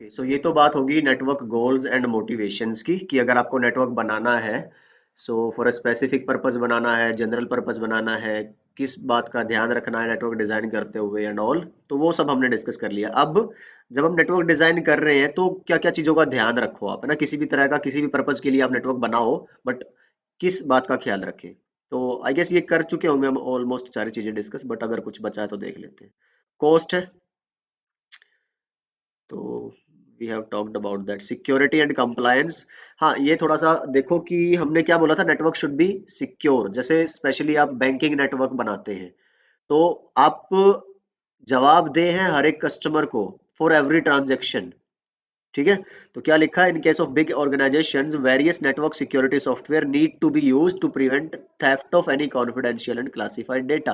सो ये तो बात होगी नेटवर्क गोल्स एंड मोटिवेशंस की, कि अगर आपको नेटवर्क बनाना है, so for a specific purpose बनाना है, जनरल पर्पस बनाना है, किस बात का ध्यान रखना है नेटवर्क डिजाइन करते हुए एंड ऑल, तो वो सब हमने डिस्कस कर लिया। अब जब हम नेटवर्क डिजाइन कर रहे हैं तो क्या क्या चीजों का ध्यान रखो आप, है ना, किसी भी तरह का किसी भी पर्पस के लिए आप नेटवर्क बनाओ, बट किस बात का ख्याल रखें। तो आई गेस ये कर चुके होंगे हम ऑलमोस्ट सारी चीजें डिस्कस, बट अगर कुछ बचा है तो देख लेते हैं। कॉस्ट है, तो we have talked about that. Security and compliance, हाँ ये थोड़ा सा देखो कि हमने क्या बोला था, नेटवर्क शुड बी सिक्योर। जैसे स्पेशली आप बैंकिंग नेटवर्क बनाते हैं तो आप जवाबदेह हैं हर एक कस्टमर को फॉर एवरी ट्रांजेक्शन, ठीक है। तो क्या लिखा है, in case of big organisations various network security software need to be used to prevent theft of any confidential and classified data,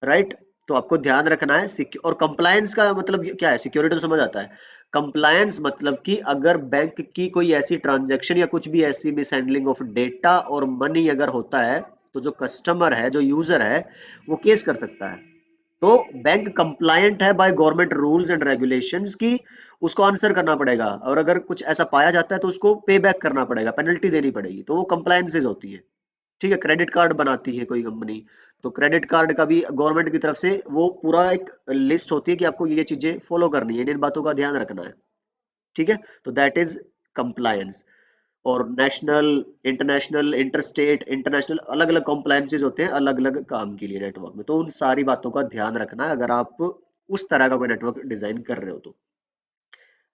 right. तो आपको ध्यान रखना है और कंप्लायंस का मतलब क्या है, सिक्योरिटी तो समझ आता है। कंप्लायंस मतलब कि अगर बैंक की कोई ऐसी ट्रांजैक्शन या कुछ भी ऐसी मिसहैंडलिंग ऑफ डेटा और मनी अगर होता है, तो जो कस्टमर है, जो यूजर है, वो केस कर सकता है। तो बैंक कंप्लायंट है by government rules and regulations की, उसको आंसर करना पड़ेगा, और अगर कुछ ऐसा पाया जाता है तो उसको पे बैक करना पड़ेगा, पेनल्टी देनी पड़ेगी, तो वो कंप्लायंसेज होती है। ठीक है, क्रेडिट कार्ड बनाती है कोई कंपनी, तो क्रेडिट कार्ड का भी गवर्नमेंट की तरफ से वो पूरा एक लिस्ट होती है कि आपको ये चीजें फॉलो करनी है, इन बातों का ध्यान रखना है, ठीक है। तो दैट इज कंप्लायंस। और नेशनल, इंटरनेशनल, इंटरस्टेट, इंटरनेशनल, अलग अलग कंप्लायंसेस होते हैं अलग अलग काम के लिए नेटवर्क में, तो उन सारी बातों का ध्यान रखना है अगर आप उस तरह का कोई नेटवर्क डिजाइन कर रहे हो तो।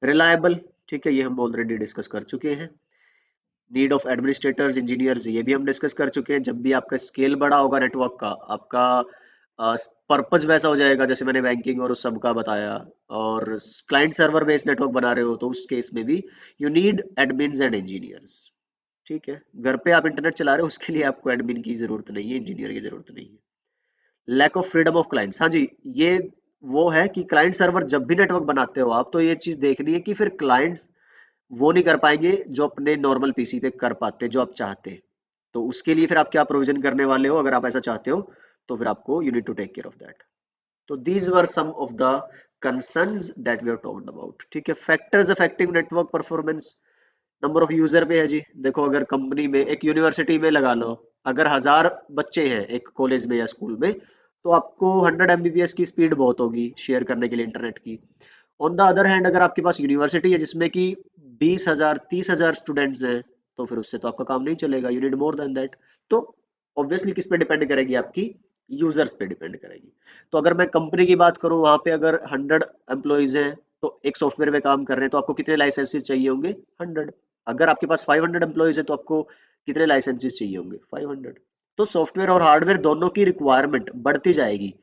रिलायबल, ठीक है, ये हम ऑलरेडी डिस्कस कर चुके हैं। नीड ऑफ एडमिनिस्ट्रेटर्स, इंजीनियर्स, ये भी हम डिस्कस कर चुके हैं। जब भी आपका स्केल बड़ा होगा नेटवर्क का, आपका पर्पज वैसा हो जाएगा, जैसे मैंने बैंकिंग और उस सब का बताया, और क्लाइंट सर्वर बेस्ड नेटवर्क बना रहे हो तो उस केस में भी you need admins and engineers, ठीक है। घर पे आप इंटरनेट चला रहे हो उसके लिए आपको एडमिन की जरूरत नहीं है, इंजीनियर की जरूरत नहीं है। Lack of freedom of clients, हाँ जी, ये वो है कि क्लाइंट सर्वर जब भी नेटवर्क बनाते हो आप, तो ये चीज देखनी है कि फिर क्लाइंट्स वो नहीं कर पाएंगे जो अपने नॉर्मल पीसी पे कर पाते जो आप चाहते हैं। तो उसके लिए फिर आप क्या प्रोविजन करने वाले हो, अगर आप ऐसा चाहते हो तो फिर आपको you need to take care of that. तो these were some of the concerns that we have talked about, ठीक है। Factors affecting network performance, number of user पे है जी। देखो अगर कंपनी में, एक यूनिवर्सिटी में लगा लो, अगर 1000 बच्चे हैं एक कॉलेज में या स्कूल में, तो आपको 100 MBPS की स्पीड बहुत होगी शेयर करने के लिए इंटरनेट की। ऑन द अदर हैंड अगर आपके पास यूनिवर्सिटी है जिसमें कि 20,000 30,000 स्टूडेंट्स हैं, तो फिर उससे तो आपका काम नहीं चलेगा, you need more than that. तो ऑब्वियसली किस पे डिपेंड करेगी, आपकी यूजर्स पे डिपेंड करेगी। तो अगर मैं कंपनी की बात करूं, वहां पे अगर 100 एम्प्लॉइज हैं, तो एक सॉफ्टवेयर में काम कर रहे हैं, तो आपको कितने लाइसेंसेस चाहिए होंगे, 100। अगर आपके पास 500 एम्प्लॉइज है तो आपको कितने लाइसेंसेस चाहिए होंगे, 500। तो सॉफ्टवेयर और हार्डवेयर दोनों की रिक्वायरमेंट बढ़ती जाएगी।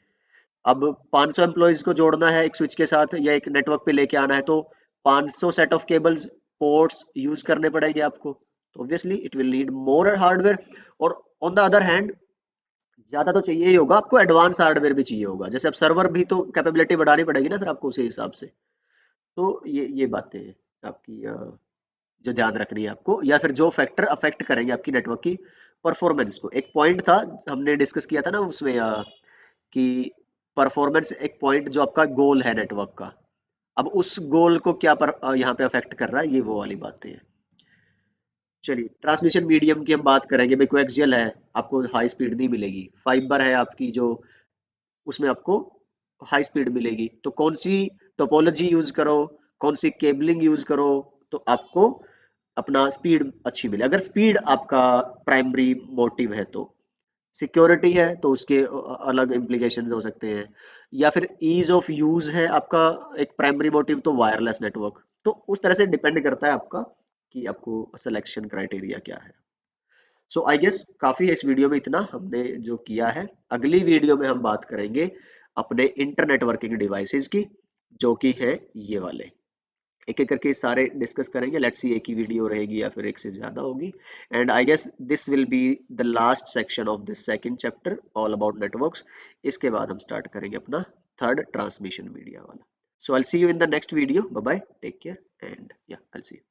अब 500 एम्प्लॉइज को जोड़ना है एक स्विच के साथ या एक नेटवर्क पे लेके आना है, तो 500 set of cables, ports use करने पड़ेंगे आपको, तो obviously it will need more hardware. और ऑन द अदर हैंड ज्यादा तो चाहिए ही होगा आपको, एडवांस हार्डवेयर भी चाहिए होगा, जैसे अब सर्वर भी तो कैपेबिलिटी बढ़ानी पड़ेगी ना फिर आपको उसी हिसाब से। तो ये बातें हैं आपकी, जो ध्यान रखनी है आपको, या फिर जो फैक्टर अफेक्ट करेंगे आपकी नेटवर्क की परफॉर्मेंस को। एक पॉइंट था हमने डिस्कस किया था ना उसमें, कि परफॉर्मेंस एक पॉइंट जो आपका गोल है नेटवर्क का, अब उस गोल को क्या यहाँ पे अफेक्ट कर रहा है, ये वो वाली बातें हैं। चलिए ट्रांसमिशन मीडियम की हम बात करेंगे। भाई कोएक्सियल है, आपको हाई स्पीड नहीं मिलेगी। फाइबर है आपकी जो, उसमें आपको हाई स्पीड मिलेगी। तो कौन सी टोपोलॉजी यूज करो, कौन सी केबलिंग यूज करो, तो आपको अपना स्पीड अच्छी मिले। अगर स्पीड आपका प्राइमरी मोटिव है, तो सिक्योरिटी है तो उसके अलग इम्प्लीकेशंस हो सकते हैं, या फिर ईज ऑफ यूज है आपका एक प्राइमरी मोटिव, तो वायरलेस नेटवर्क। तो उस तरह से डिपेंड करता है आपका कि आपको सिलेक्शन क्राइटेरिया क्या है। सो आई गेस काफी है इस वीडियो में, इतना हमने जो किया है। अगली वीडियो में हम बात करेंगे अपने इंटरनेट वर्किंग डिवाइसेस की, जो कि है ये वाले। एक एक करके सारे डिस्कस करेंगे। लेट्स सी एक ही वीडियो रहेगी या फिर एक से ज्यादा होगी। And I guess this will be the last section of this second chapter all about networks. इसके बाद हम स्टार्ट करेंगे अपना थर्ड ट्रांसमिशन मीडिया वाला। So I see you in the next video. Bye bye, take care and yeah I see you.